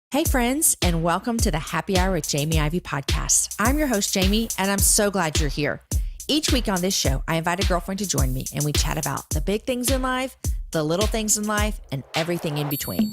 Hey friends, and welcome to the Happy Hour with Jamie Ivey podcast. I'm your host, Jamie, and I'm so glad you're here. Each week on this show, I invite a girlfriend to join me and we chat about the big things in life, the little things in life, and everything in between.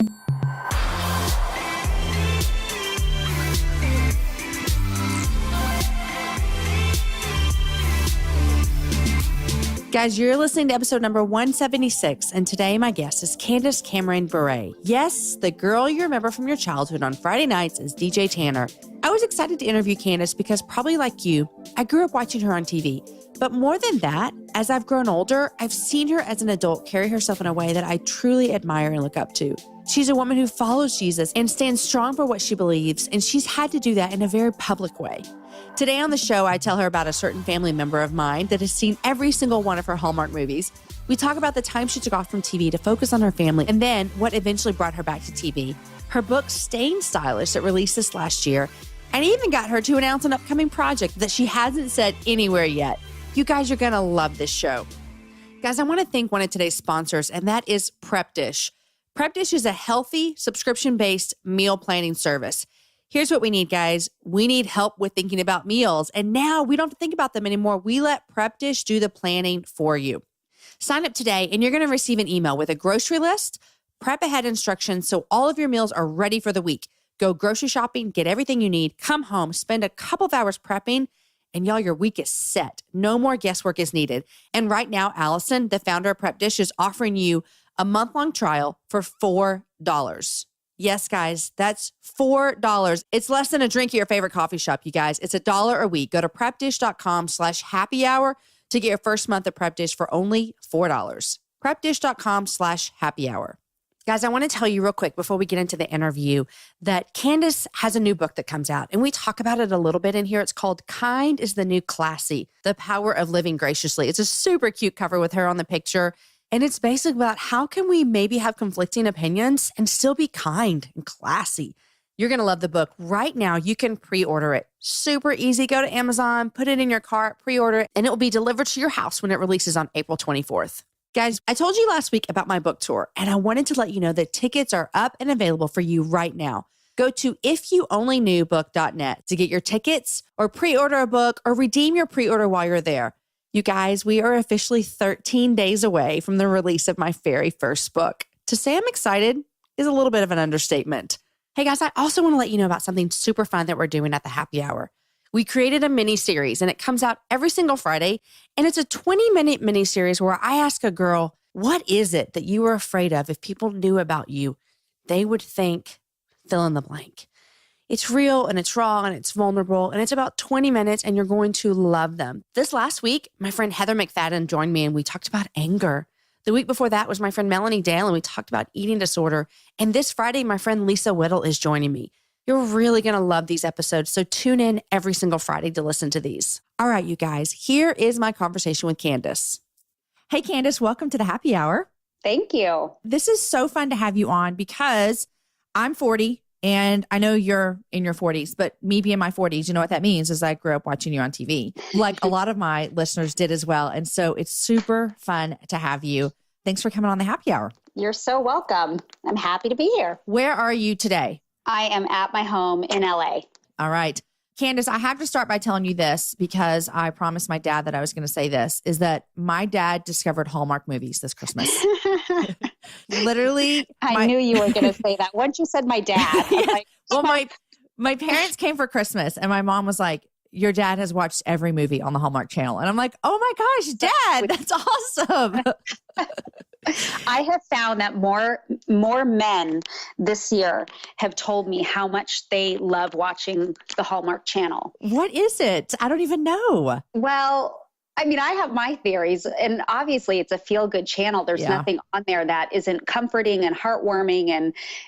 Guys, you're listening to episode number 176, and today my guest is Candace Bure. Yes, the girl you remember from your childhood on Friday nights as DJ Tanner. I was excited to interview Candace because, probably like you, I grew up watching her on TV. But more than that, as I've grown older, I've seen her as an adult carry herself in a way that I truly admire and look up to. She's a woman who follows Jesus and stands strong for what she believes, and she's had to do that in a very public way. Today on the show, I tell her about a certain family member of mine that has seen every single one of her Hallmark movies. We talk about the time she took off from TV to focus on her family and then what eventually brought her back to TV. Her book, Staying Stylish, that released this last year, and even got her to announce an upcoming project that she hasn't said anywhere yet. You guys are going to love this show. Guys, I want to thank one of today's sponsors, and that is Prep Dish. Prep Dish is a healthy, subscription-based meal planning service. Here's what we need, guys. We need help with thinking about meals. And now we don't have to think about them anymore. We let Prep Dish do the planning for you. Sign up today and you're going to receive an email with a grocery list, prep ahead instructions so all of your meals are ready for the week. Go grocery shopping, get everything you need, come home, spend a couple of hours prepping, and y'all, your week is set. No more guesswork is needed. And right now, Allison, the founder of Prep Dish, is offering you a month-long trial for $4. Yes, guys, that's $4. It's less than a drink at your favorite coffee shop, you guys. It's $1 a week. Go to prepdish.com/happy hour to get your first month of Prep Dish for only $4. Prepdish.com/happy hour. Guys, I want to tell you real quick before we get into the interview that Candace has a new book that comes out, and we talk about it a little bit in here. It's called Kind is the New Classy, The Power of Living Graciously. It's a super cute cover with her on the picture. And it's basically about how can we maybe have conflicting opinions and still be kind and classy. You're going to love the book. Right now, you can pre-order it. Super easy. Go to Amazon, put it in your cart, pre-order it, and it will be delivered to your house when it releases on April 24th. Guys, I told you last week about my book tour, and I wanted to let you know that tickets are up and available for you right now. Go to ifyouonlyknewbook.net to get your tickets or pre-order a book or redeem your pre-order while you're there. You guys, we are officially 13 days away from the release of my very first book. To say I'm excited is a little bit of an understatement. Hey guys, I also want to let you know about something super fun that we're doing at the Happy Hour. We created a mini-series and it comes out every single Friday. And it's a 20-minute mini-series where I ask a girl, what is it that you were afraid of if people knew about you? They would think, fill in the blank. It's real and it's raw and it's vulnerable and it's about 20 minutes and you're going to love them. This last week, my friend Heather McFadden joined me and we talked about anger. The week before that was my friend Melanie Dale and we talked about eating disorder. And this Friday, my friend Lisa Whittle is joining me. You're really going to love these episodes, so tune in every single Friday to listen to these. All right, you guys, here is my conversation with Candace. Hey, Candace, welcome to the Happy Hour. Thank you. This is so fun to have you on because I'm 40. And I know you're in your 40s, but me being in my 40s, you know what that means is I grew up watching you on TV, like a lot of my listeners did as well. And so it's super fun to have you. Thanks for coming on the Happy Hour. You're so welcome. I'm happy to be here. Where are you today? I am at my home in LA. All right. Candace, I have to start by telling you this because I promised my dad that I was going to say this, is that my dad discovered Hallmark movies this Christmas. Literally. I knew you were going to say that. Once you said my dad. Yes. Like, well, my parents came for Christmas and my mom was like, your dad has watched every movie on the Hallmark Channel. And I'm like, oh my gosh, Dad, that's awesome. I have found that more men this year have told me how much they love watching the Hallmark Channel. What is it? I don't even know. Well, I mean, I have my theories, and obviously it's a feel-good channel. There's nothing on there that isn't comforting and heartwarming,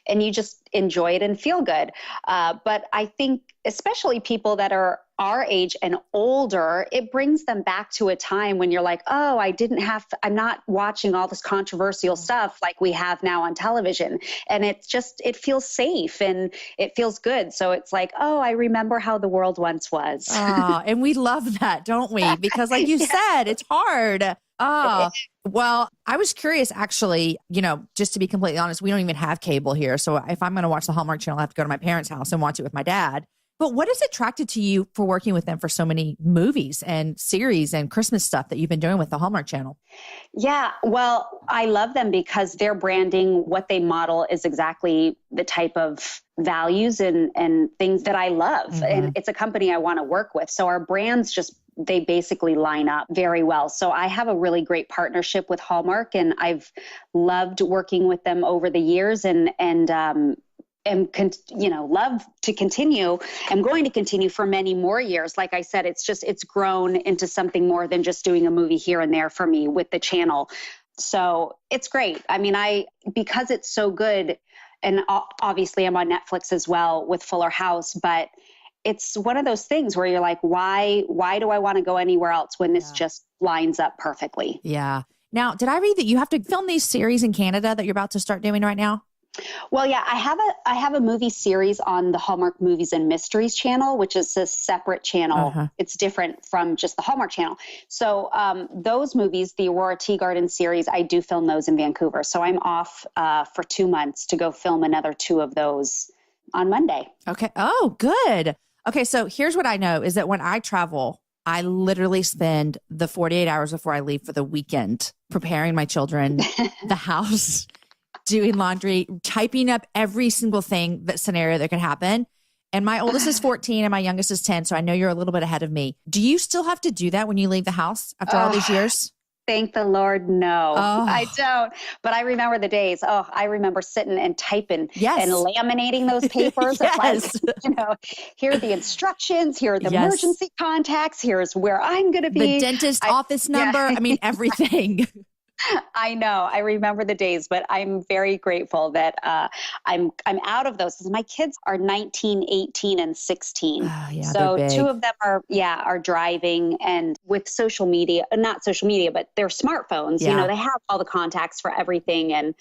and you just enjoy it and feel good. But I think especially people that are our age and older, it brings them back to a time when you're like, oh, I'm not watching all this controversial stuff like we have now on television. And it feels safe and it feels good. So it's like, oh, I remember how the world once was. And we love that, don't we? Because like you said, it's hard. Well, I was curious, actually, just to be completely honest, we don't even have cable here. So if I'm going to watch the Hallmark Channel, I have to go to my parents' house and watch it with my dad. But what has attracted to you for working with them for so many movies and series and Christmas stuff that you've been doing with the Hallmark Channel? Yeah, well, I love them because their branding, what they model is exactly the type of values and things that I love. Mm-hmm. And it's a company I want to work with. So our brands they basically line up very well. So I have a really great partnership with Hallmark, and I've loved working with them over the years and love to continue. I'm going to continue for many more years. Like I said, it's grown into something more than just doing a movie here and there for me with the channel. So it's great. I mean, because it's so good, and obviously I'm on Netflix as well with Fuller House, but it's one of those things where you're like, why do I want to go anywhere else when this just lines up perfectly? Yeah. Now, did I read that you have to film these series in Canada that you're about to start doing right now? Well, yeah, I have a movie series on the Hallmark Movies and Mysteries channel, which is a separate channel. Uh-huh. It's different from just the Hallmark channel. So those movies, the Aurora Tea Garden series, I do film those in Vancouver. So I'm off for 2 months to go film another 2 of those on Monday. Okay. Oh, good. Okay. So here's what I know is that when I travel, I literally spend the 48 hours before I leave for the weekend preparing my children, the house, doing laundry, typing up every single scenario that could happen. And my oldest is 14 and my youngest is 10. So I know you're a little bit ahead of me. Do you still have to do that when you leave the house after all these years? Thank the Lord, no, I don't. But I remember the days. I remember sitting and typing and laminating those papers. Yes. Like, here are the instructions. Here are the emergency contacts. Here's where I'm going to be. The dentist office number. I mean, everything. I know. I remember the days, but I'm very grateful that I'm out of those because my kids are 19, 18, and 16. Oh, yeah, so 2 of them are driving, and with social media, not social media, but their smartphones, they have all the contacts for everything and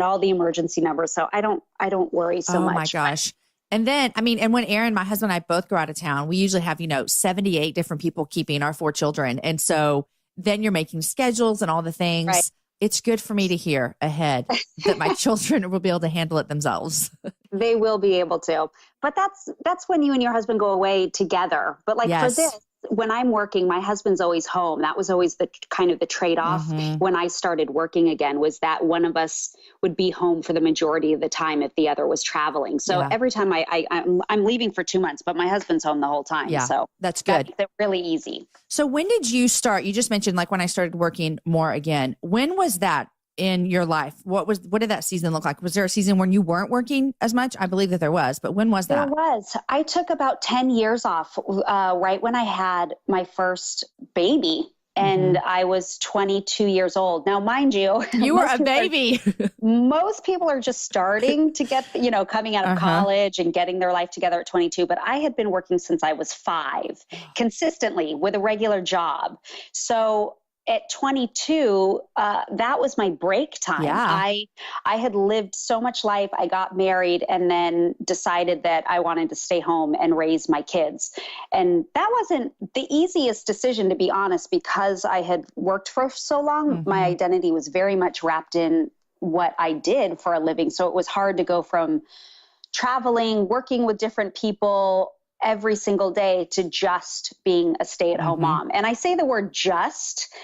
all the emergency numbers. So I don't worry so much. Oh my gosh. And then, and when Aaron, my husband, and I both go out of town, we usually have, 78 different people keeping our 4 children. And so then you're making schedules and all the things. Right. It's good for me to hear ahead that my children will be able to handle it themselves. They will be able to. But that's when you and your husband go away together. But for this, when I'm working, my husband's always home. That was always the kind of the trade-off when I started working again, was that one of us would be home for the majority of the time if the other was traveling. So every time I'm leaving for 2 months, but my husband's home the whole time. Yeah, so that's good. That's really easy. So when did you start? You just mentioned when I started working more again. When was that in your life? What did that season look like? Was there a season when you weren't working as much? I believe that there was, but when was that? There was. I took about 10 years off right when I had my first baby. And I was 22 years old. Now, mind you, you were a baby. Most people are just starting to get, coming out of college and getting their life together at 22. But I had been working since I was 5 consistently with a regular job. So at 22, that was my break time. Yeah. I had lived so much life. I got married and then decided that I wanted to stay home and raise my kids. And that wasn't the easiest decision, to be honest, because I had worked for so long. My identity was very much wrapped in what I did for a living. So it was hard to go from traveling, working with different people every single day to just being a stay-at-home mom. And I say the word just,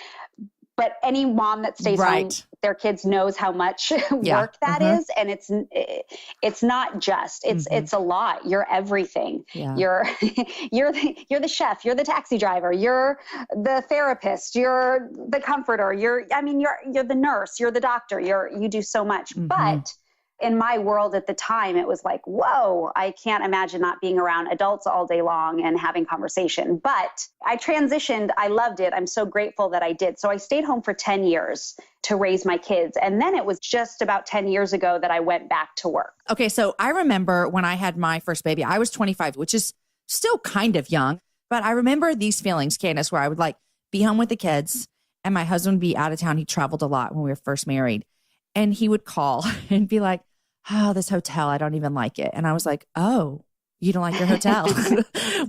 but any mom that stays home with their kids knows how much work that is. And it's not just, it's a lot. You're everything. Yeah. You're the chef, you're the taxi driver, you're the therapist, you're the comforter, you're the nurse, you're the doctor, you do so much. But in my world at the time, it was like, whoa, I can't imagine not being around adults all day long and having conversation. But I transitioned. I loved it. I'm so grateful that I did. So I stayed home for 10 years to raise my kids. And then it was just about 10 years ago that I went back to work. Okay. So I remember when I had my first baby, I was 25, which is still kind of young. But I remember these feelings, Candace, where I would like be home with the kids and my husband would be out of town. He traveled a lot when we were first married. And he would call and be like, oh, this hotel, I don't even like it. And I was like, oh, you don't like your hotel?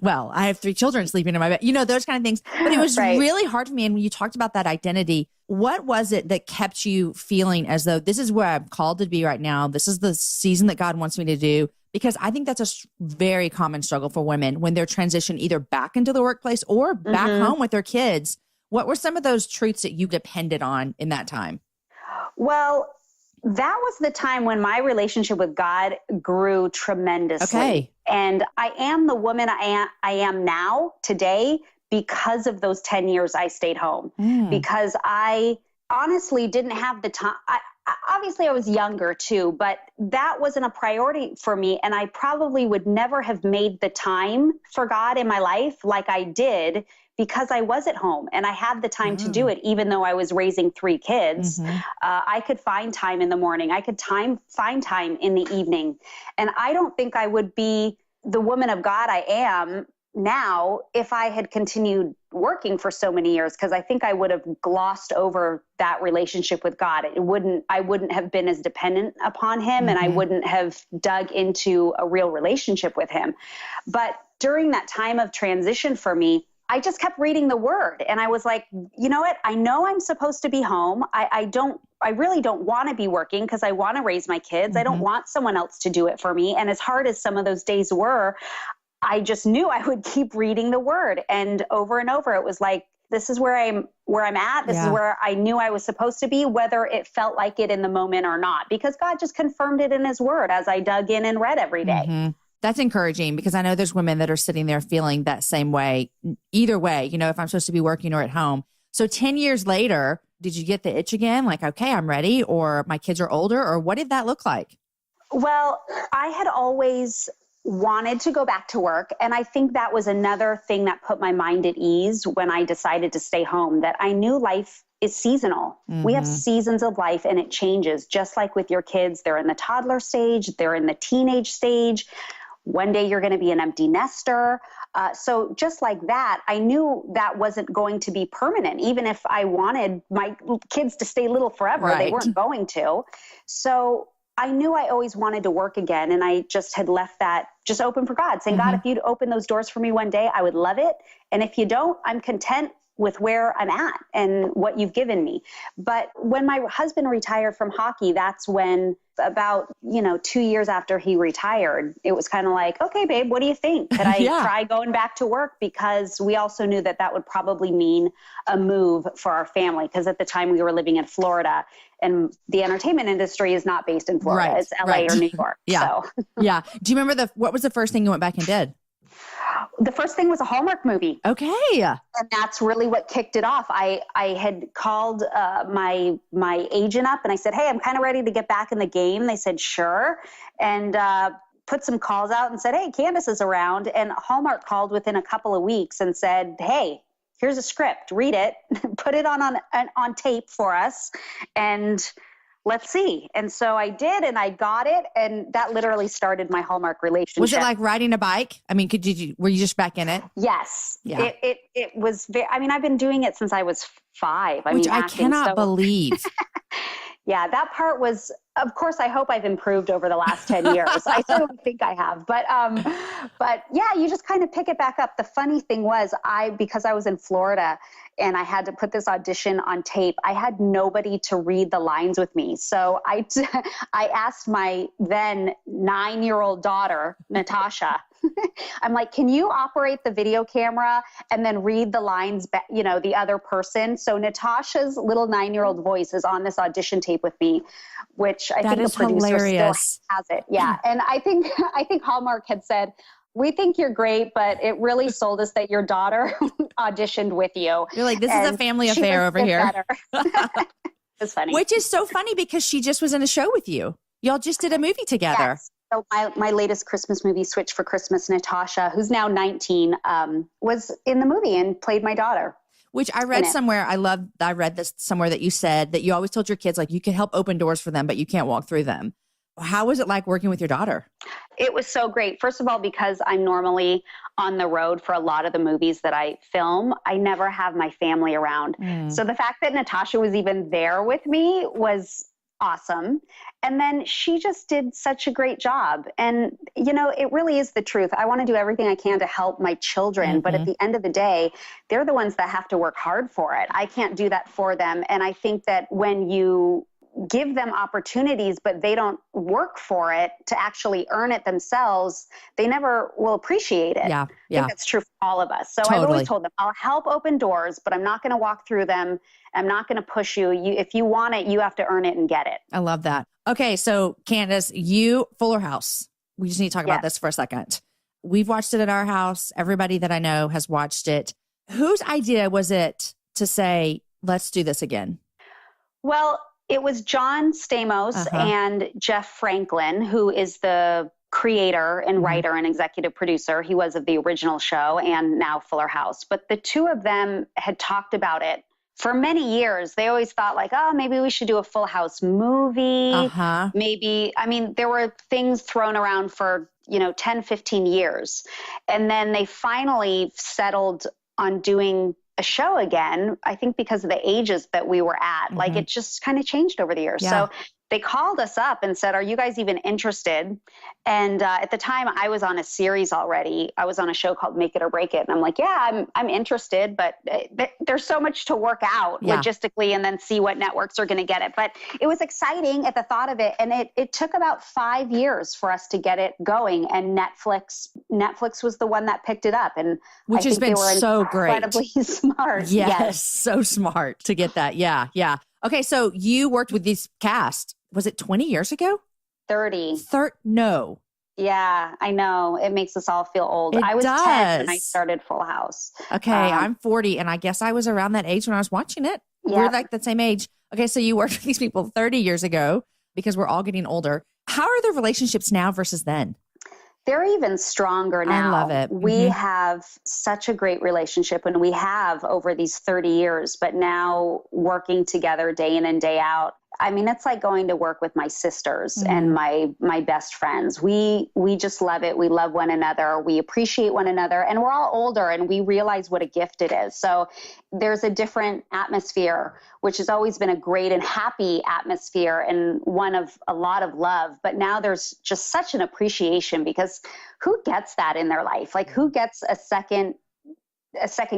Well, I have 3 children sleeping in my bed, those kind of things. But it was really hard for me. And when you talked about that identity, what was it that kept you feeling as though this is where I'm called to be right now? This is the season that God wants me to do. Because I think that's a very common struggle for women when they're transitioned either back into the workplace or back home with their kids. What were some of those truths that you depended on in that time? Well, that was the time when my relationship with God grew tremendously. Okay. And I am the woman I am now today because of those 10 years I stayed home. Because I honestly didn't have the time. Obviously, I was younger too, but that wasn't a priority for me. And I probably would never have made the time for God in my life like I did because I was at home and I had the time to do it, even though I was raising 3 kids. I could find time in the morning. I could find time in the evening. And I don't think I would be the woman of God I am now if I had continued working for so many years, because I think I would have glossed over that relationship with God. I wouldn't have been as dependent upon him, and I wouldn't have dug into a real relationship with him. But during that time of transition for me, I just kept reading the word, and I was like, you know what? I know I'm supposed to be home. I really don't want to be working because I want to raise my kids. I don't want someone else to do it for me. And as hard as some of those days were, I just knew I would keep reading the word, and over it was like, this is where I'm at. This is where I knew I was supposed to be, whether it felt like it in the moment or not, because God just confirmed it in his word as I dug in and read every day. That's encouraging, because I know there's women that are sitting there feeling that same way, either way, if I'm supposed to be working or at home. So 10 years later, did you get the itch again? Like, okay, I'm ready, or my kids are older, or what did that look like? Well, I had always wanted to go back to work. And I think that was another thing that put my mind at ease when I decided to stay home, that I knew life is seasonal. We have seasons of life and it changes, just like with your kids. They're in the toddler stage, they're in the teenage stage. One day you're going to be an empty nester. So just like that, I knew that wasn't going to be permanent. Even if I wanted my kids to stay little forever, they weren't going to. So I knew I always wanted to work again. And I just had left that just open for God, saying, God, if you'd open those doors for me one day, I would love it. And if you don't, I'm content with where I'm at and what you've given me. But when my husband retired from hockey, that's when about, 2 years after he retired, it was kind of like, okay, babe, what do you think? Could I try going back to work? Because we also knew that would probably mean a move for our family. Because at the time we were living in Florida, and the entertainment industry is not based in Florida. It's LA or New York. So. Do you remember what was the first thing you went back and did? The first thing was a Hallmark movie. Okay. And that's really what kicked it off. I had called my agent up and I said, hey, I'm kind of ready to get back in the game. They said, sure. And put some calls out and said, hey, Candace is around. And Hallmark called within a couple of weeks and said, hey, here's a script, read it, put it on tape for us, and let's see. And so I did, and I got it. And that literally started my Hallmark relationship. Was it like riding a bike? I mean, were you just back in it? Yes. Yeah. It was I've been doing it since I was 5. Which I cannot believe. Yeah, that part was, of course, I hope I've improved over the last 10 years. I certainly think I have. But yeah, you just kind of pick it back up. The funny thing was because I was in Florida and I had to put this audition on tape, I had nobody to read the lines with me. So I asked my then 9-year-old daughter, Natasha, I'm like, can you operate the video camera and then read the lines, the other person? So Natasha's little 9-year-old voice is on this audition tape with me, which I think the producer still has it. Yeah. And I think Hallmark had said, we think you're great, but it really sold us that your daughter auditioned with you. You're like, this is a family affair over here. It's funny. Which is so funny because she just was in a show with you. Y'all just did a movie together. Yes. So my latest Christmas movie, Switch for Christmas, Natasha, who's now 19, was in the movie and played my daughter. Which I read somewhere. I read this somewhere that you said that you always told your kids, like, you can help open doors for them, but you can't walk through them. How was it like working with your daughter? It was so great. First of all, because I'm normally on the road for a lot of the movies that I film, I never have my family around. So the fact that Natasha was even there with me was awesome. And then she just did such a great job. And, it really is the truth. I want to do everything I can to help my children. But at the end of the day, they're the ones that have to work hard for it. I can't do that for them. And I think that when you give them opportunities, but they don't work for it to actually earn it themselves, they never will appreciate it. Yeah. I think that's true for all of us. So Totally. I've always told them, I'll help open doors, but I'm not going to walk through them. I'm not going to push you. If you want it, you have to earn it and get it. I love that. Okay. So Candace, Fuller House. We just need to talk about this for a second. We've watched it at our house. Everybody that I know has watched it. Whose idea was it to say, let's do this again? Well, it was John Stamos and Jeff Franklin, who is the creator and writer and executive producer. He was of the original show and now Fuller House. But the two of them had talked about it for many years. They always thought like, oh, maybe we should do a Full House movie. Maybe, there were things thrown around for, 10, 15 years. And then they finally settled on doing a show again, I think because of the ages that we were at. Like it just kind of changed over the years. So they called us up and said, are you guys even interested? And at the time I was on a series already. I was on a show called Make It or Break It. And I'm like, yeah, I'm interested, but there's so much to work out logistically and then see what networks are going to get it. But it was exciting at the thought of it. And it took about 5 years for us to get it going. And Netflix was the one that picked it up. And which has been so great. Incredibly smart. Yes. So smart to get that. Yeah. Yeah. Okay. So you worked with this cast. Was it 20 years ago? 30. No. Yeah, I know. It makes us all feel old. I was 10 when I started Full House. Okay, I'm 40, and I guess I was around that age when I was watching it. Yep. We're like the same age. Okay, so you worked with these people 30 years ago because we're all getting older. How are the relationships now versus then? They're even stronger now. I love it. We have such a great relationship, and we have over these 30 years, but now working together day in and day out. It's like going to work with my sisters and my best friends. We just love it. We love one another. We appreciate one another, and we're all older and we realize what a gift it is. So there's a different atmosphere, which has always been a great and happy atmosphere and one of a lot of love. But now there's just such an appreciation because who gets that in their life? Like who gets a second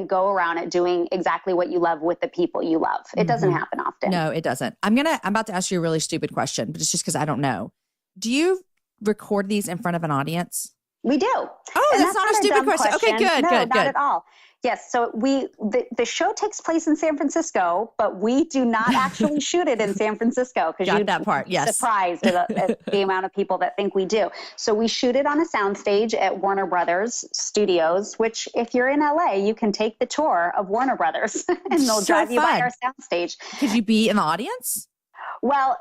go around at doing exactly what you love with the people you love. It doesn't happen often. No, it doesn't. I'm about to ask you a really stupid question, but it's just because I don't know. Do you record these in front of an audience? We do. Oh, and that's not a stupid question. Okay, good, no, good. Not at all. Yes. So the show takes place in San Francisco, but we do not actually shoot it in San Francisco because got that part. Yes. Surprised at the amount of people that think we do. So we shoot it on a soundstage at Warner Brothers Studios, which if you're in LA, you can take the tour of Warner Brothers and they'll drive you by our soundstage. Could you be in the audience? Well,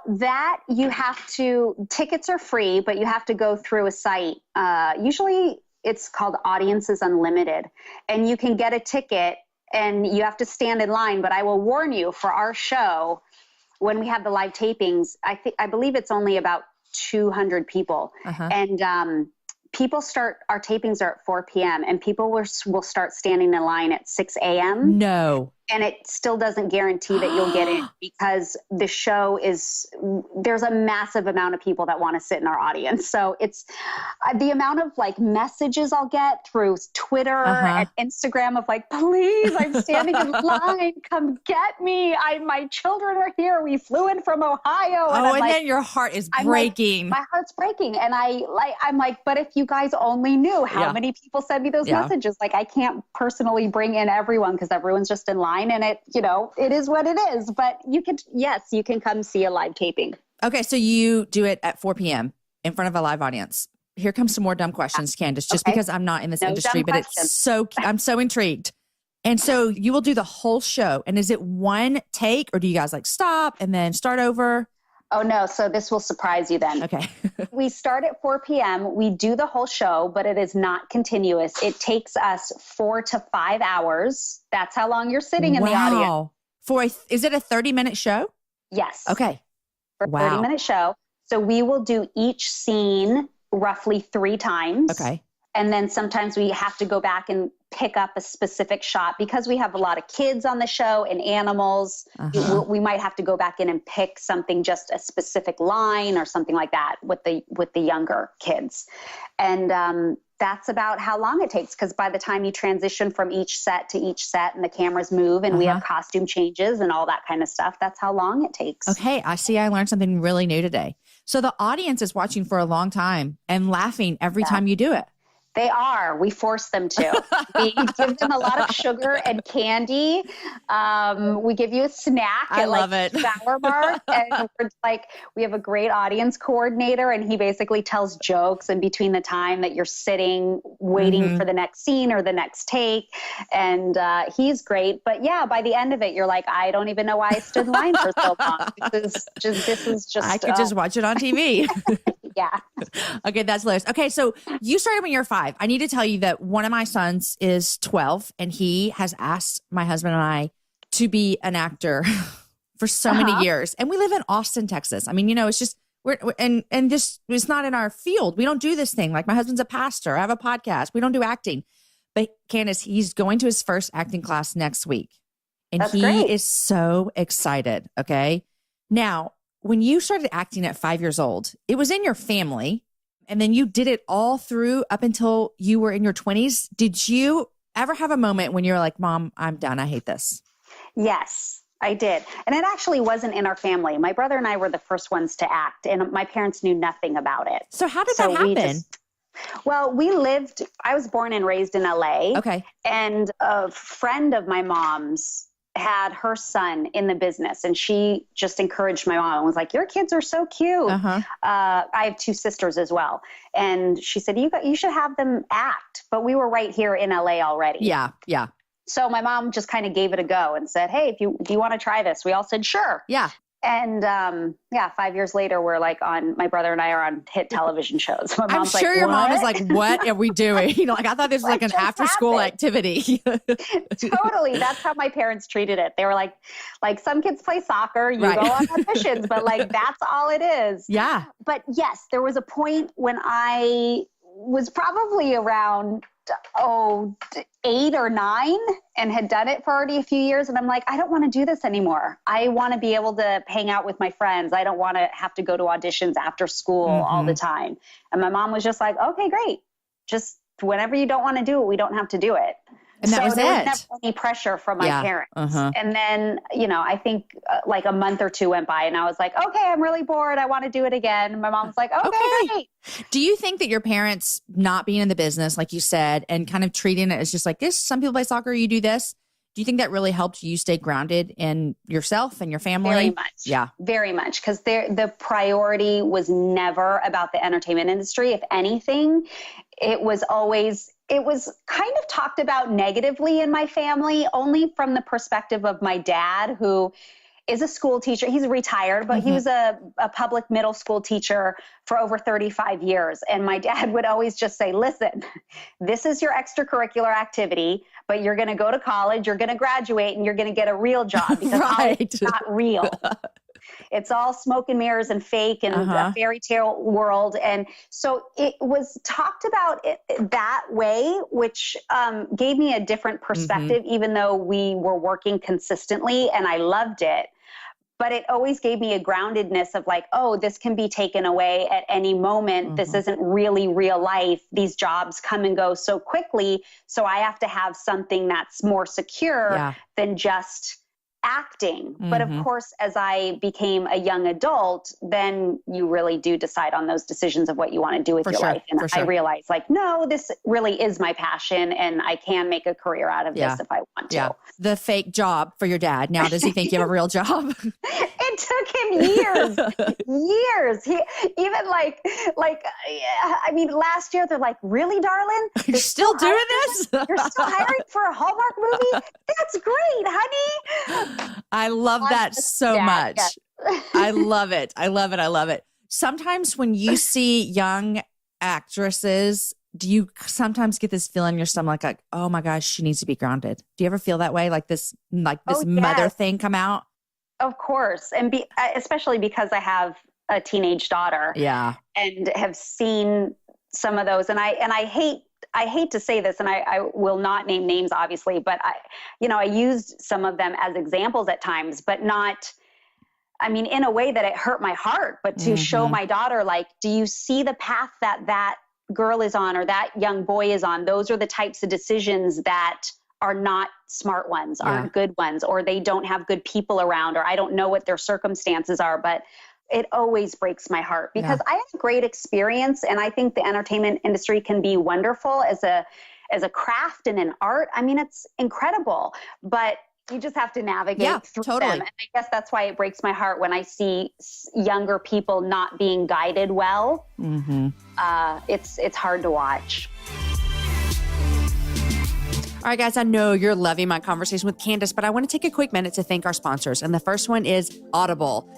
tickets are free, but you have to go through a site. Usually it's called Audiences Unlimited, and you can get a ticket and you have to stand in line. But I will warn you, for our show, when we have the live tapings, I believe it's only about 200 people. And our tapings are at 4 p.m. and people will start standing in line at 6 a.m. No. And it still doesn't guarantee that you'll get in because the show there's a massive amount of people that want to sit in our audience. So it's the amount of like messages I'll get through Twitter and Instagram of like, please, I'm standing in line, come get me. My children are here. We flew in from Ohio. And then your heart is breaking. My heart's breaking. And I'm like, but if you guys only knew how many people send me those messages, like I can't personally bring in everyone because everyone's just in line. And it is what it is, but you can come see a live taping. Okay. So you do it at 4 p.m. in front of a live audience. Here comes some more dumb questions, Candace, just because I'm not in this industry, but I'm so intrigued. And so you will do the whole show. And is it one take or do you guys like stop and then start over? Oh, no. So this will surprise you then. Okay. We start at 4 p.m. We do the whole show, but it is not continuous. It takes us 4 to 5 hours. That's how long you're sitting in the audience. Is it a 30-minute show? Yes. Okay. For a 30-minute show. So we will do each scene roughly 3 times. Okay. And then sometimes we have to go back and pick up a specific shot because we have a lot of kids on the show and animals. We might have to go back in and pick something, just a specific line or something like that with the younger kids. And that's about how long it takes. Because by the time you transition from each set to each set and the cameras move and we have costume changes and all that kind of stuff, that's how long it takes. Okay. I see. I learned something really new today. So the audience is watching for a long time and laughing every time you do it. They are. We force them to. We give them a lot of sugar and candy. We give you a snack I love it. Sour Mart. And we're like, we have a great audience coordinator, and he basically tells jokes in between the time that you're sitting waiting for the next scene or the next take. And he's great. But yeah, by the end of it, you're like, I don't even know why I stood in line for so long. This is just. I could just watch it on TV. Yeah. Okay, that's hilarious. Okay, so you started when you're 5. I need to tell you that one of my sons is 12, and he has asked my husband and I to be an actor for so many years. And we live in Austin, Texas. I mean, it's just and this is not in our field. We don't do this thing. Like, my husband's a pastor. I have a podcast. We don't do acting. But Candace, he's going to his first acting class next week, and that's he great. is so excited. Okay, now, when you started acting at 5 years old, it was in your family, and then you did it all through up until you were in your 20s. Did you ever have a moment when you're like, Mom, I'm done. I hate this? Yes, I did. And it actually wasn't in our family. My brother and I were the first ones to act, and my parents knew nothing about it. So how did that happen? I was born and raised in LA. Okay. And a friend of my mom's had her son in the business, and she just encouraged my mom and was like, your kids are so cute. I have 2 sisters as well. And she said, you should have them act. But we were right here in LA already. Yeah. Yeah. So my mom just kind of gave it a go and said, hey, do you want to try this? We all said, sure. Yeah. And 5 years later, we're like my brother and I are on hit television shows. My mom's I'm sure your mom is what? like, what are we doing? I thought this was like an after school activity. Totally. That's how my parents treated it. They were like some kids play soccer, you go on auditions, but that's all it is. Yeah. But yes, there was a point when I was probably around 8 or 9 and had done it for already a few years. And I'm like, I don't want to do this anymore. I want to be able to hang out with my friends. I don't want to have to go to auditions after school all the time. And my mom was just like, okay, great. Just whenever you don't want to do it, we don't have to do it. And that was there it. was never any pressure from my parents. And then, I think like a month or 2 went by and I was like, okay, I'm really bored. I want to do it again. My mom's like, okay, great. Do you think that your parents not being in the business, like you said, and kind of treating it as just like this, some people play soccer, you do this. Do you think that really helped you stay grounded in yourself and your family? Very much. Yeah. Very much. Because the priority was never about the entertainment industry. If anything, it was kind of talked about negatively in my family, only from the perspective of my dad, who is a school teacher. He's retired, but he was a public middle school teacher for over 35 years. And my dad would always just say, listen, this is your extracurricular activity, but you're going to go to college, you're going to graduate, and you're going to get a real job because it's not real. It's all smoke and mirrors and fake and a fairy tale world. And so it was talked about that way, which gave me a different perspective, even though we were working consistently and I loved it. But it always gave me a groundedness of like, oh, this can be taken away at any moment. This isn't really real life. These jobs come and go so quickly. So I have to have something that's more secure than just acting. But of course, as I became a young adult, then you really do decide on those decisions of what you want to do with your life. And I realized like, no, this really is my passion and I can make a career out of this if I want to. Yeah. The fake job for your dad. Now, does he think you have a real job? It took him years. He even I mean, last year they're like, really, darling? You're still doing this? You're still hiring for a Hallmark movie? That's great, honey. I love that so much. Yes. I love it. I love it. I love it. Sometimes when you see young actresses, do you sometimes get this feeling in your stomach like, oh my gosh, she needs to be grounded? Do you ever feel that way? Like this mother thing come out? Of course. And especially because I have a teenage daughter. Yeah. And have seen some of those. And I hate to say this, and I will not name names, obviously, but I used some of them as examples at times, but not, I mean, in a way that it hurt my heart, but to show my daughter, like, do you see the path that girl is on, or that young boy is on? Those are the types of decisions that are not smart ones, aren't good ones, or they don't have good people around, or I don't know what their circumstances are, but it always breaks my heart because I had a great experience. And I think the entertainment industry can be wonderful as a craft and an art. I mean, it's incredible, but you just have to navigate through them. And I guess that's why it breaks my heart when I see younger people not being guided well. It's hard to watch. All right, guys, I know you're loving my conversation with Candace, but I want to take a quick minute to thank our sponsors. And the first one is Audible.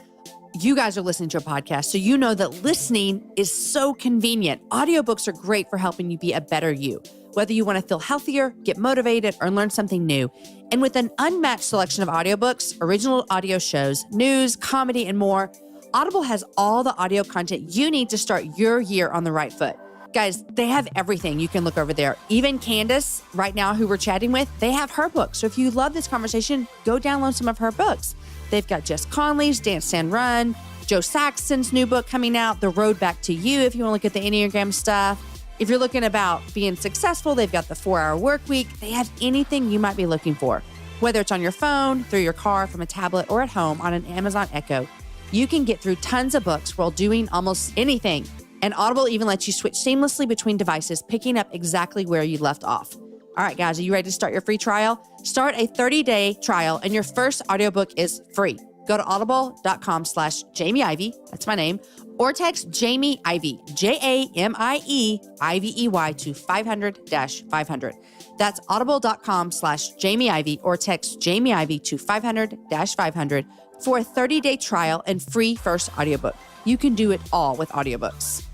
You guys are listening to a podcast, so you know that listening is so convenient. Audiobooks are great for helping you be a better you, whether you want to feel healthier, get motivated, or learn something new. And with an unmatched selection of audiobooks, original audio shows, news, comedy, and more, Audible has all the audio content you need to start your year on the right foot. Guys, they have everything you can look over there. Even Candace, right now, who we're chatting with, they have her book. So if you love this conversation, go download some of her books. They've got Jess Conley's Dance, Stand, Run, Joe Saxton's new book coming out, The Road Back to You, if you want to look at the Enneagram stuff. If you're looking about being successful, they've got the 4-Hour Work Week. They have anything you might be looking for. Whether it's on your phone, through your car, from a tablet, or at home on an Amazon Echo, you can get through tons of books while doing almost anything. And Audible even lets you switch seamlessly between devices, picking up exactly where you left off. All right, guys, are you ready to start your free trial? Start a 30-day trial, and your first audiobook is free. Go to audible.com/Jamie Ivey, that's my name, or text Jamie Ivey, Jamie Ivey to 500-500. That's audible.com/Jamie Ivey, or text Jamie Ivey to 500-500 for a 30-day trial and free first audiobook. You can do it all with audiobooks.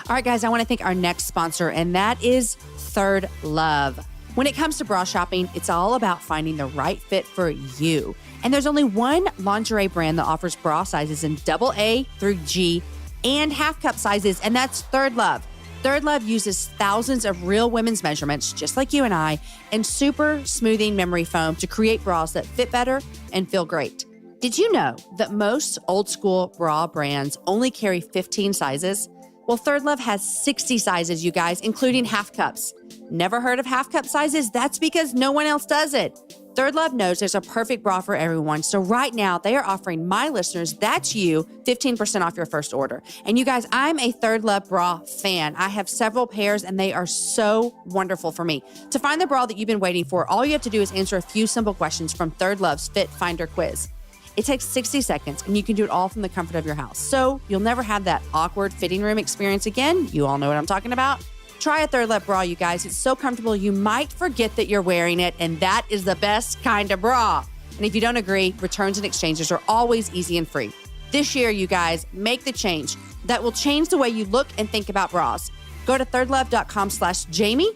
All right, guys, I want to thank our next sponsor, and that is Third Love. When it comes to bra shopping, it's all about finding the right fit for you. And there's only one lingerie brand that offers bra sizes in AA through G and half cup sizes, and that's Third Love. Third Love uses thousands of real women's measurements, just like you and I, and super smoothing memory foam to create bras that fit better and feel great. Did you know that most old school bra brands only carry 15 sizes? Well, Third Love has 60 sizes, you guys, including half cups. Never heard of half cup sizes? That's because no one else does it. Third Love knows there's a perfect bra for everyone. So right now, they are offering my listeners, that's you, 15% off your first order. And you guys, I'm a Third Love bra fan. I have several pairs, and they are so wonderful for me. To find the bra that you've been waiting for, all you have to do is answer a few simple questions from Third Love's Fit Finder quiz. It takes 60 seconds, and you can do it all from the comfort of your house. So you'll never have that awkward fitting room experience again. You all know what I'm talking about. Try a Third Love bra, you guys. It's so comfortable, you might forget that you're wearing it, and that is the best kind of bra. And if you don't agree, returns and exchanges are always easy and free. This year, you guys, make the change. That will change the way you look and think about bras. Go to thirdlove.com/Jamie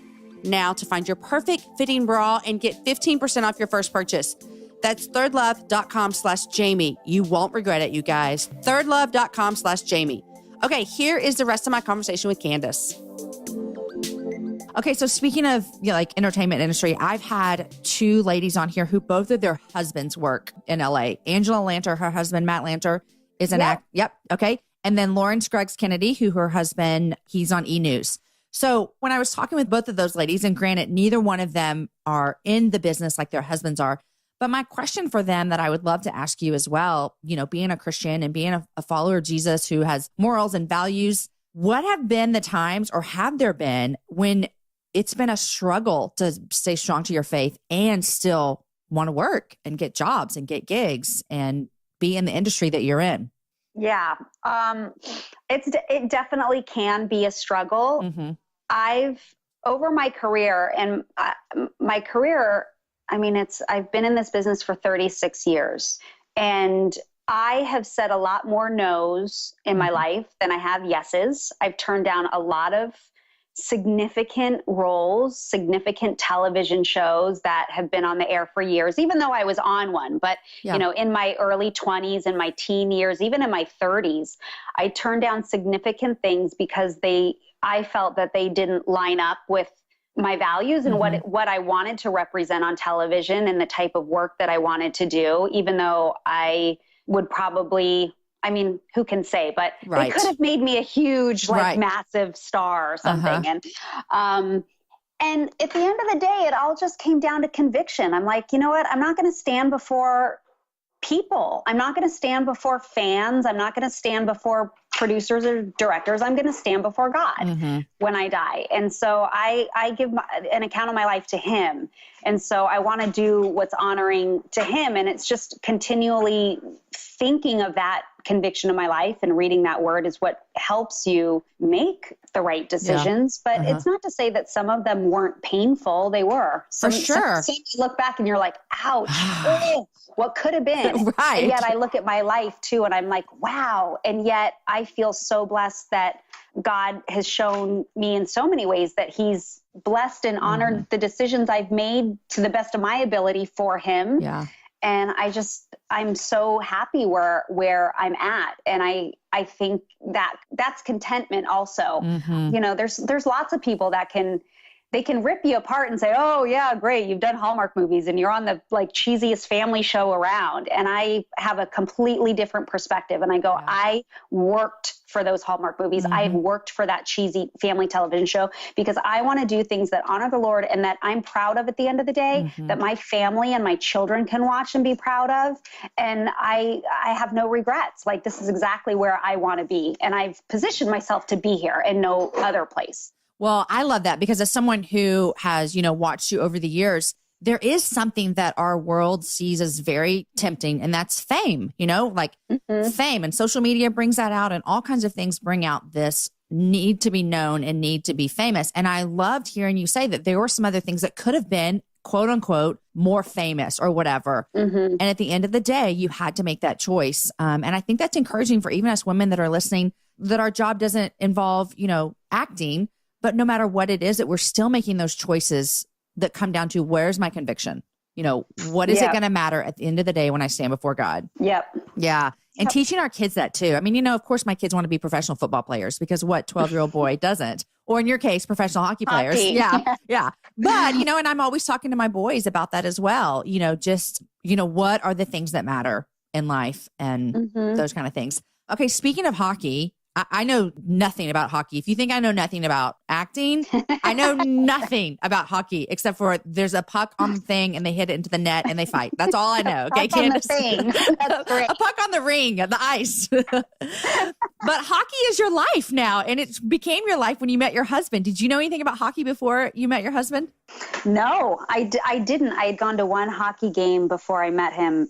now to find your perfect fitting bra and get 15% off your first purchase. That's thirdlove.com/Jamie. You won't regret it, you guys. Thirdlove.com/Jamie. Okay, here is the rest of my conversation with Candace. Okay, so speaking of like entertainment industry, I've had two ladies on here who both of their husbands work in LA. Angela Lanter, her husband, Matt Lanter, is an actor. Yep. Okay. And then Lauren Scruggs Kennedy, who her husband, he's on E! News. So when I was talking with both of those ladies, and granted, neither one of them are in the business like their husbands are, but my question for them that I would love to ask you as well, you know, being a Christian and being a follower of Jesus who has morals and values, what have been the times, or have there been, when it's been a struggle to stay strong to your faith and still want to work and get jobs and get gigs and be in the industry that you're in? Yeah, it definitely can be a struggle. Mm-hmm. Over my career, and my career, I mean, I've been in this business for 36 years, and I have said a lot more no's in my life than I have yeses. I've turned down a lot of significant roles, significant television shows that have been on the air for years, even though I was on one. But, Yeah. you know, in my early 20s and my teen years, even in my 30s, I turned down significant things because I felt that they didn't line up with my values and what I wanted to represent on television and the type of work that I wanted to do, even though I would probably, I mean, who can say, but they could have made me a huge, like massive star or something. And at the end of the day, it all just came down to conviction. I'm like, you know what? I'm not going to stand before people. I'm not going to stand before fans. I'm not going to stand before producers or directors. I'm going to stand before God when I die. And so I give an account of my life to him. And so I want to do what's honoring to him. And it's just continually thinking of that conviction of my life and reading that word is what helps you make the right decisions. Yeah. But it's not to say that some of them weren't painful. They were. For sure. Some you look back and you're like, ouch, oh, what could have been? Right. And yet I look at my life too, and I'm like, wow. And yet I feel so blessed that God has shown me in so many ways that he's blessed and honored the decisions I've made to the best of my ability for him. Yeah. And I'm so happy where I'm at. And I think that that's contentment also. You know, there's lots of people that they can rip you apart and say, oh yeah, great. You've done Hallmark movies and you're on the like cheesiest family show around. And I have a completely different perspective. And I go, I worked for those Hallmark movies. I've worked for that cheesy family television show because I want to do things that honor the Lord and that I'm proud of at the end of the day, that my family and my children can watch and be proud of. And I have no regrets. Like, this is exactly where I want to be. And I've positioned myself to be here and no other place. Well, I love that because as someone who has, watched you over the years, there is something that our world sees as very tempting, and that's fame, fame, and social media brings that out, and all kinds of things bring out this need to be known and need to be famous. And I loved hearing you say that there were some other things that could have been, quote unquote, more famous or whatever. And at the end of the day, you had to make that choice. And I think that's encouraging for even us women that are listening, that our job doesn't involve, acting. But no matter what it is, that we're still making those choices that come down to where's my conviction? What is it going to matter at the end of the day when I stand before God? Yep. Yeah. And teaching our kids that too. I mean, of course, my kids want to be professional football players because what 12-year-old boy doesn't? Or in your case, professional hockey players. Yeah. Yeah. But, and I'm always talking to my boys about that as well. What are the things that matter in life and those kind of things. Okay. Speaking of hockey, I know nothing about hockey. If you think I know nothing about acting, I know nothing about hockey except for there's a puck on the thing and they hit it into the net and they fight. That's all I know. Okay, Candace? That's great. A puck on the ring, the ice. But hockey is your life now, and it became your life when you met your husband. Did you know anything about hockey before you met your husband? No, I didn't. I had gone to one hockey game before I met him.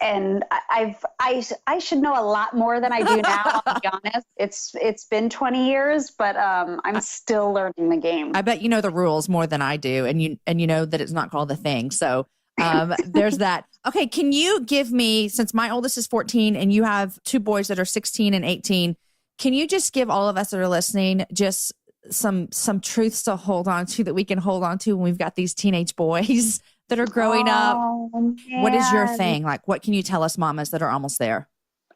And I should know a lot more than I do now. I'll be honest. It's been 20 years, but I'm still learning the game. I bet you know the rules more than I do, and you know that it's not called the thing. So there's that. Okay, can you give me, since my oldest is 14 and you have two boys that are 16 and 18, can you just give all of us that are listening just some truths to hold on to that we can hold on to when we've got these teenage boys that are growing up? Man. What is your thing? Like, what can you tell us mamas that are almost there?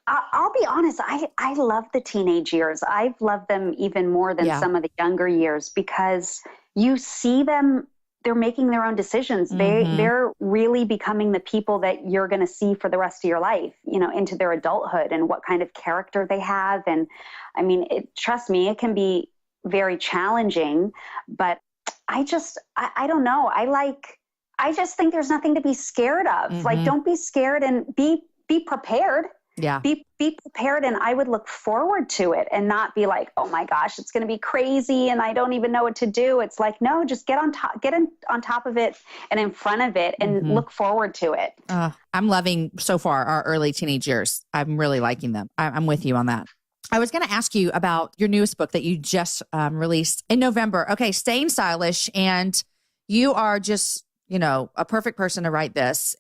I'll be honest. I love the teenage years. I've loved them even more than some of the younger years because you see them, they're making their own decisions. They're really becoming the people that you're going to see for the rest of your life, into their adulthood and what kind of character they have. And I mean, trust me, it can be very challenging, but I don't know. I just think there's nothing to be scared of. Like, don't be scared and be prepared. Yeah. Be prepared. And I would look forward to it and not be like, oh my gosh, it's going to be crazy and I don't even know what to do. It's like, no, just get on top of it and in front of it and look forward to it. I'm loving so far our early teenage years. I'm really liking them. I'm with you on that. I was going to ask you about your newest book that you just released in November. Okay. Staying Stylish. And you are just, a perfect person to write this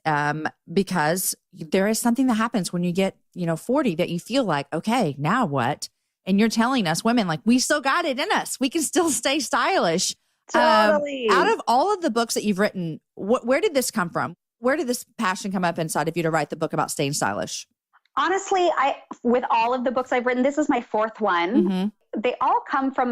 because there is something that happens when you get, 40 that you feel like, okay, now what? And you're telling us women, like, we still got it in us. We can still stay stylish. Totally. Out of all of the books that you've written, where did this come from? Where did this passion come up inside of you to write the book about staying stylish? Honestly, with all of the books I've written, this is my fourth one. Mm-hmm. They all come from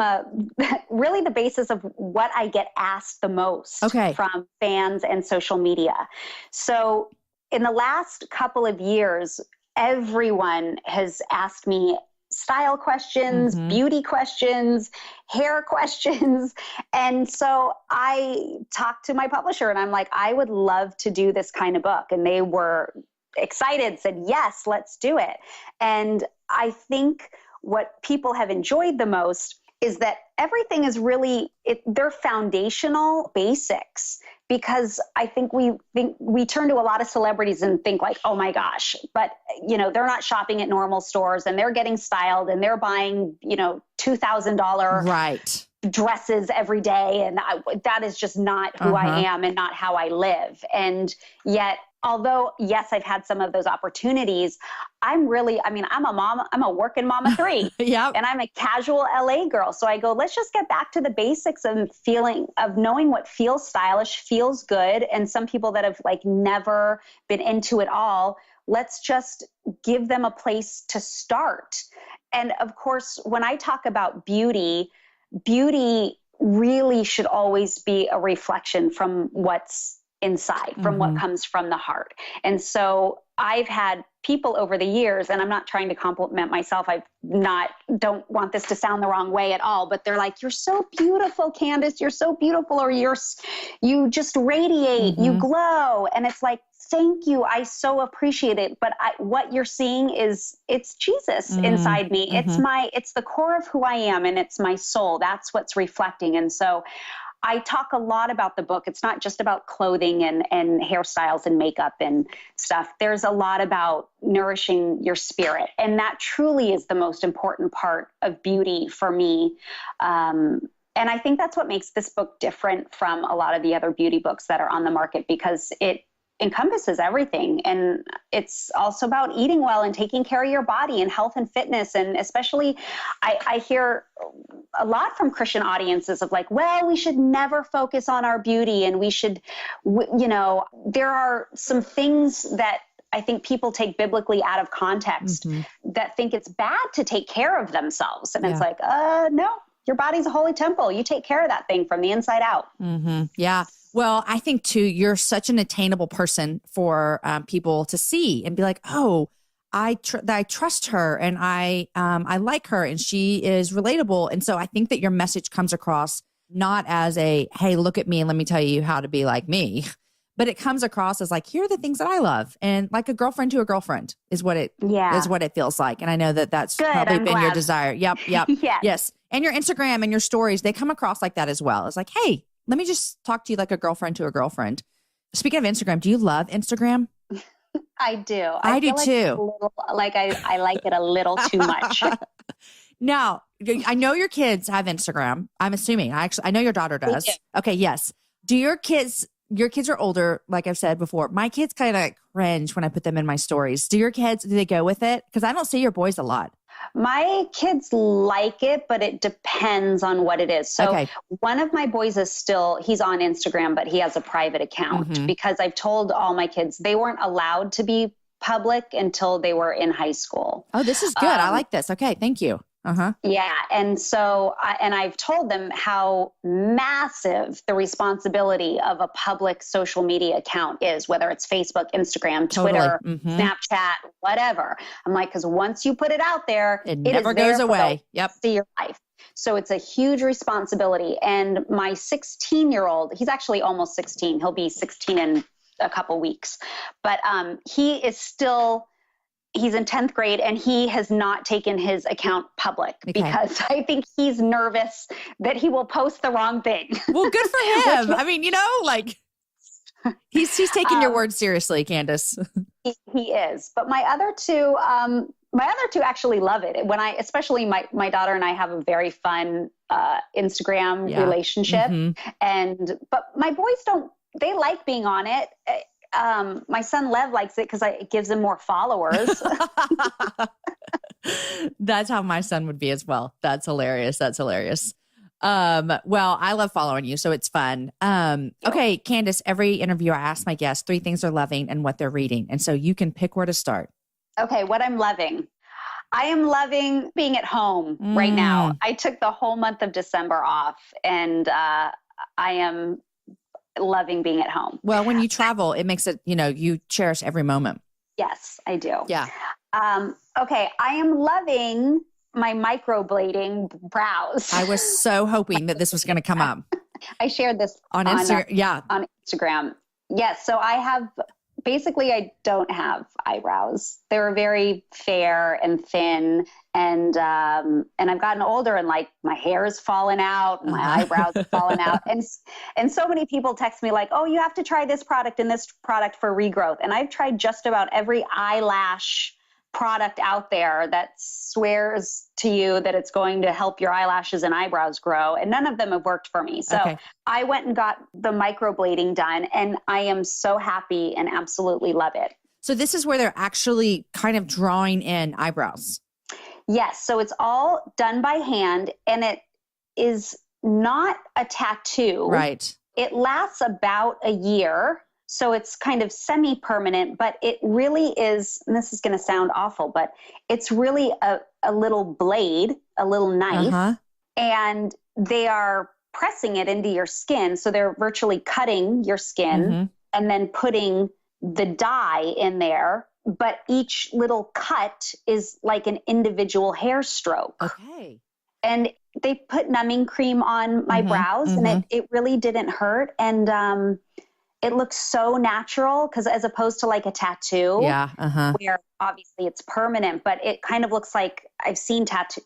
really the basis of what I get asked the most from fans and social media. So in the last couple of years, everyone has asked me style questions, beauty questions, hair questions. And so I talked to my publisher and I'm like, I would love to do this kind of book. And they were excited, said, yes, let's do it. And I think what people have enjoyed the most is that everything is really, they're foundational basics, because I think we turn to a lot of celebrities and think like, oh my gosh, but they're not shopping at normal stores and they're getting styled and they're buying, $2,000 dresses every day. And that is just not who I am and not how I live. And yet, although, yes, I've had some of those opportunities, I'm a mom, I'm a working mama 3 Yep. And I'm a casual LA girl. So I go, let's just get back to the basics of knowing what feels stylish, feels good. And some people that have never been into it all, let's just give them a place to start. And of course, when I talk about beauty really should always be a reflection from what's inside, from what comes from the heart. And so I've had people over the years, and I'm not trying to compliment myself. Don't want this to sound the wrong way at all, but they're like, you're so beautiful, Candace. You're so beautiful. Or you just radiate, you glow. And it's like, thank you. I so appreciate it. But what you're seeing it's Jesus inside me. It's the core of who I am, and it's my soul. That's what's reflecting. And so I talk a lot about the book. It's not just about clothing and hairstyles and makeup and stuff. There's a lot about nourishing your spirit. And that truly is the most important part of beauty for me. And I think that's what makes this book different from a lot of the other beauty books that are on the market, because it encompasses everything. And it's also about eating well and taking care of your body and health and fitness. And especially I hear a lot from Christian audiences of well, we should never focus on our beauty. And we should, there are some things that I think people take biblically out of context that think it's bad to take care of themselves. And it's no, your body's a holy temple. You take care of that thing from the inside out. Yeah. Well, I think too, you're such an attainable person for people to see and be like, oh, I trust her and I like her and she is relatable. And so I think that your message comes across not as a, hey, look at me and let me tell you how to be like me, but it comes across as here are the things that I love. And like a girlfriend to a girlfriend is what it feels like. And I know that that's probably been your desire. Yep. Yes. And your Instagram and your stories, they come across like that as well. It's like, hey, let me just talk to you like a girlfriend to a girlfriend. Speaking of Instagram, do you love Instagram? I do. I do too. I like it a little too much. Now, I know your kids have Instagram. I'm assuming. I know your daughter does. Okay, yes. Do your kids are older, like I've said before. My kids kind of cringe when I put them in my stories. Do they go with it? Because I don't see your boys a lot. My kids like it, but it depends on what it is. So one of my boys he's on Instagram, but he has a private account because I've told all my kids they weren't allowed to be public until they were in high school. Oh, this is good. I like this. Okay. Thank you. Yeah. And so, I've told them how massive the responsibility of a public social media account is, whether it's Facebook, Instagram, Twitter, Snapchat, whatever. I'm like, because once you put it out there, it never goes away. Yep. See your life. So it's a huge responsibility. And my 16-year-old, he's actually almost 16. He'll be 16 in a couple weeks, but he is still he's in 10th grade and he has not taken his account public because I think he's nervous that he will post the wrong thing. Well, good for him. I mean, he's taking your words seriously, Candace. He is. But my other two actually love it. Especially my daughter and I have a very fun Instagram relationship. But my boys they like being on it. My son Lev likes it because it gives him more followers. That's how my son would be as well. That's hilarious. That's hilarious. Well, I love following you, so it's fun. Okay, Candace, every interview I ask my guests 3 things they're loving and what they're reading. And so you can pick where to start. Okay, what I'm loving. I am loving being at home right now. I took the whole month of December off, and I am loving being at home. Well, when you travel, it makes it, you cherish every moment. Yes, I do. Yeah. Okay, I am loving my microblading brows. I was so hoping that this was going to come up. I shared this on Instagram. Yeah. On Instagram. Yes. So I don't have eyebrows. They're very fair and thin. And I've gotten older and like my hair is falling out, my eyebrows are falling out. And so many people text me like, oh, you have to try this product and this product for regrowth. And I've tried just about every eyelash product out there that swears to you that it's going to help your eyelashes and eyebrows grow. And none of them have worked for me. So I went and got the microblading done, and I am so happy and absolutely love it. So this is where they're actually kind of drawing in eyebrows. Yes. So it's all done by hand, and it is not a tattoo. Right. It lasts about a year. So it's kind of semi-permanent, but it really is, and this is going to sound awful, but it's really a little blade, a little knife, and they are pressing it into your skin. So they're virtually cutting your skin and then putting the dye in there. But each little cut is like an individual hair stroke. Okay. And they put numbing cream on my brows, and it really didn't hurt. And, it looks so natural because as opposed to like a tattoo where obviously it's permanent, but it kind of looks like I've seen tattooed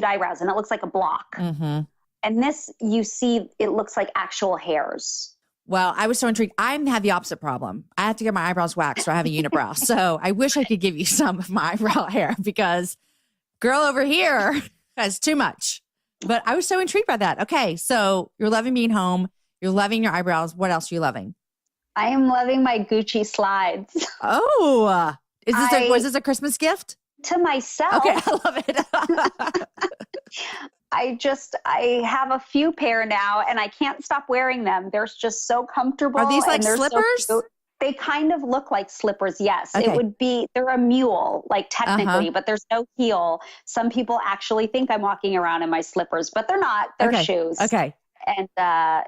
eyebrows and it looks like a block. And this, you see, it looks like actual hairs. Well, I was so intrigued. I have the opposite problem. I have to get my eyebrows waxed, so I have a unibrow. So I wish I could give you some of my eyebrow hair because girl over here has too much. But I was so intrigued by that. Okay, so you're loving being home. You're loving your eyebrows. What else are you loving? I am loving my Gucci slides. Oh, was this a Christmas gift? To myself. Okay, I love it. I have a few pair now and I can't stop wearing them. They're just so comfortable. Are these like slippers? So they kind of look like slippers. Yes. Okay. They're a mule, like technically, but there's no heel. Some people actually think I'm walking around in my slippers, but they're not. They're shoes. Okay. And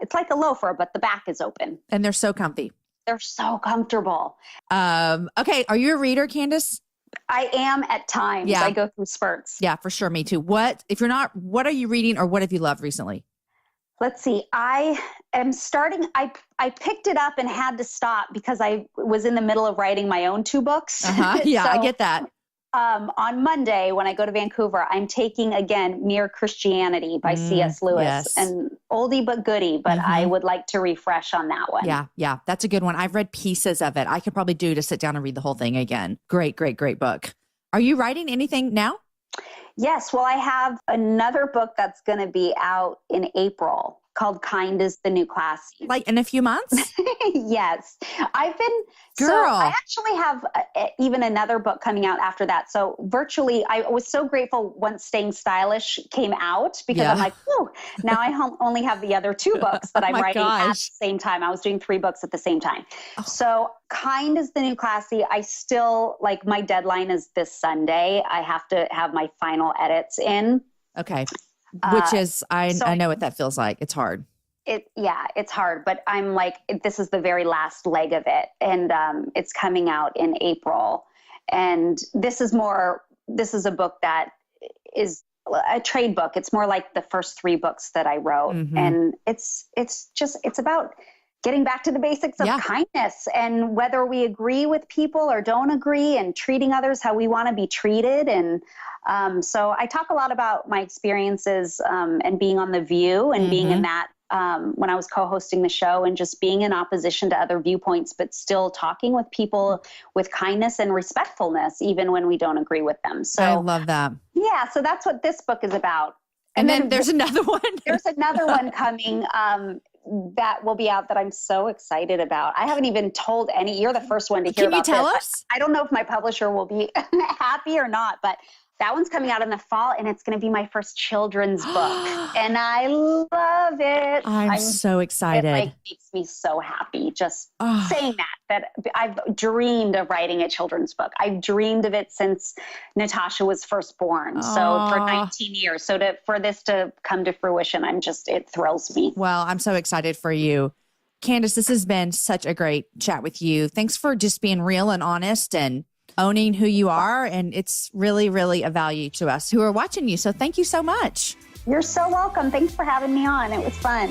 it's like a loafer, but the back is open. And they're so comfy. They're so comfortable. Okay. Are you a reader, Candace? I am at times. Yeah. I go through spurts. Yeah, for sure. Me too. If you're not, what are you reading or what have you loved recently? Let's see. I am starting. I picked it up and had to stop because I was in the middle of writing my own 2 books. Yeah, I get that. On Monday, when I go to Vancouver, I'm taking again Mere Christianity by C.S. Lewis. Yes. And oldie but goodie, but I would like to refresh on that one. Yeah. That's a good one. I've read pieces of it. I could probably do to sit down and read the whole thing again. Great book. Are you writing anything now? Yes. Well, I have another book that's going to be out in April called Kind is the New Classy. Like in a few months? Yes. Girl. So I actually have even another book coming out after that. So virtually, I was so grateful once Staying Stylish came out because I'm like, whew, now I only have the other 2 books that I'm writing at the same time. I was doing 3 books at the same time. Oh. So Kind is the New Classy. I still, like, my deadline is this Sunday. I have to have my final edits in. Okay. Which is, I know what that feels like. It's hard. It's hard, but I'm like, this is the very last leg of it. And it's coming out in April. And this is a book that is a trade book. It's more like the first 3 books that I wrote. And it's about getting back to the basics of kindness and whether we agree with people or don't agree and treating others how we want to be treated. And so I talk a lot about my experiences and being on The View and being in that when I was co-hosting the show and just being in opposition to other viewpoints, but still talking with people with kindness and respectfulness, even when we don't agree with them. So I love that. Yeah. So that's what this book is about. And then there's another one. There's another one coming that will be out that I'm so excited about. I haven't even told any. You're the first one to hear about this. Can you tell us? I don't know if my publisher will be happy or not, but that one's coming out in the fall, and it's going to be my first children's book. And I love it. I'm so excited. It makes me so happy just saying that I've dreamed of writing a children's book. I've dreamed of it since Natasha was first born. So for 19 years. So for this to come to fruition, it thrills me. Well, I'm so excited for you. Candace, this has been such a great chat with you. Thanks for just being real and honest and owning who you are. And it's really, really a value to us who are watching you. So thank you so much. You're so welcome. Thanks for having me on. It was fun.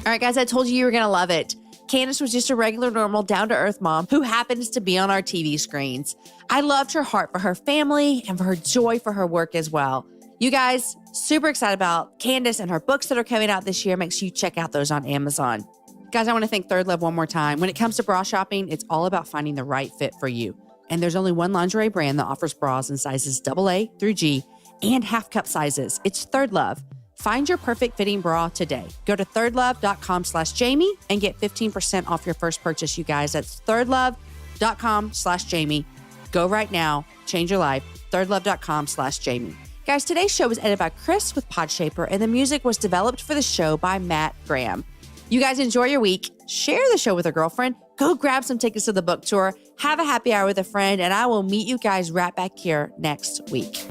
All right, guys, I told you were going to love it. Candace was just a regular, normal, down-to-earth mom who happens to be on our TV screens. I loved her heart for her family and for her joy for her work as well. You guys, super excited about Candace and her books that are coming out this year. Make sure you check out those on Amazon. Guys, I want to thank Third Love one more time. When it comes to bra shopping, it's all about finding the right fit for you. And there's only one lingerie brand that offers bras in sizes AA through G and half cup sizes. It's Third Love. Find your perfect fitting bra today. Go to thirdlove.com/Jamie and get 15% off your first purchase, you guys. That's thirdlove.com/Jamie. Go right now. Change your life. thirdlove.com/Jamie. Guys, today's show was edited by Chris with Podshaper, and the music was developed for the show by Matt Graham. You guys enjoy your week. Share the show with a girlfriend. Go grab some tickets to the book tour. Have a happy hour with a friend, and I will meet you guys right back here next week.